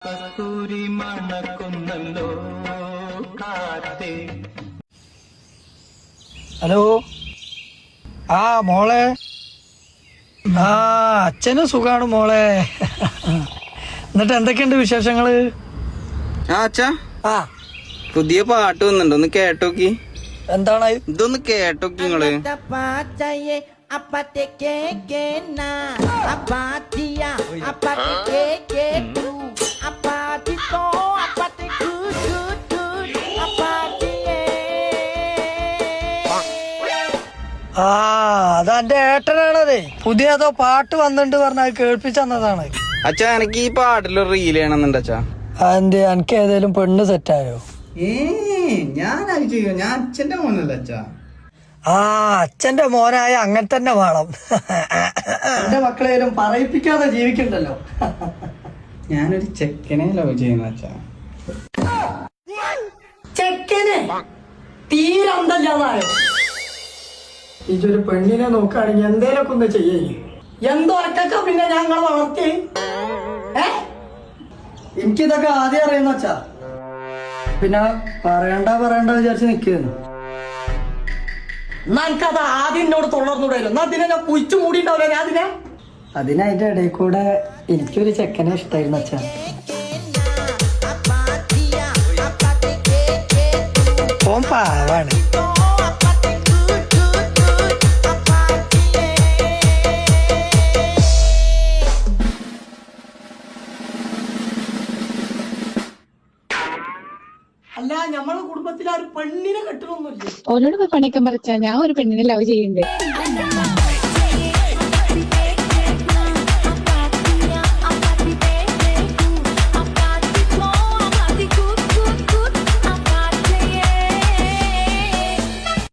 കസ്തൂരി മണക്കുന്നല്ലോ കാറ്റേ. ഹലോ. ആ മോളെ. ആ അച്ഛനും സുഖാണ് മോളെ. എന്നിട്ട് എന്തൊക്കെയുണ്ട് വിശേഷങ്ങള്? അച്ഛാ, ആ പുതിയ പാട്ട് വന്നിട്ടുണ്ട്, ഒന്ന് കേട്ടോക്കി. എന്താണ് ഇതൊന്ന് കേട്ടോക്കി നിങ്ങള്. ആ അതെന്റെ ഏട്ടനാണതേ. പുതിയ ഏതോ പാട്ട് വന്നിട്ടുണ്ട് പറഞ്ഞ കേൾപ്പിച്ചതാണ്. അച്ഛാ, എനിക്ക് ഈ പാട്ടില് റീൽ ചെയ്യണമെന്നുണ്ട് അച്ഛാ. അതെന്ത്, എനിക്ക് ഏതേലും പെണ്ണ് സെറ്റായോ? ഞാൻ അച്ഛന്റെ മോനല്ല അച്ഛാ. ആ അച്ഛന്റെ മോനായ അങ്ങനെ തന്നെ വേണം. എന്റെ മക്കളേലും പറയിപ്പിക്കാതെ ജീവിക്കണ്ടല്ലോ. ഞാനൊരു ചെക്കനെ ലവ് ചെയ്യുന്ന അച്ഛാ. ചെക്കനെ തീരെ അന്തല്ലാതായോ? ഇതൊരു പെണ്ണിനെ നോക്കുകയാണെങ്കിൽ എന്തേലൊക്കെ ഒന്ന് ചെയ്യേ. എന്തോ ഒറ്റക്ക പിന്നെ ഞങ്ങൾ വളർത്തി. എനിക്കിതൊക്കെ ആദ്യം അറിയുന്ന വെച്ചാ പിന്നെ പറയണ്ട വിചാരിച്ച് നിൽക്കുന്നു. എന്നാ എനിക്കത് ആദ്യം എന്നോട് തുടർന്നൂടല്ലോ. എന്നാ അതിനെ ഞാൻ കുഴിച്ചു മൂടിണ്ടാവില്ല ഞാൻ അതിനെ. അതിനതിന്റെ ഇടയിൽ കൂടെ എനിക്കൊരു ചെക്കനെ ഇഷ്ടായിരുന്നു അച്ഛാ. ഓൻ പാവാണ്. അല്ല, ഞമ്മളെ കുടുംബത്തിൽ ആ ഒരു പെണ്ണിനെ കെട്ടണമെന്നില്ല. ഓനോട് പോയി പണിയൊക്കെ പറിച്ചാ ഞാൻ ഒരു പെണ്ണിനെ ലവ് ചെയ്യണ്ടേ.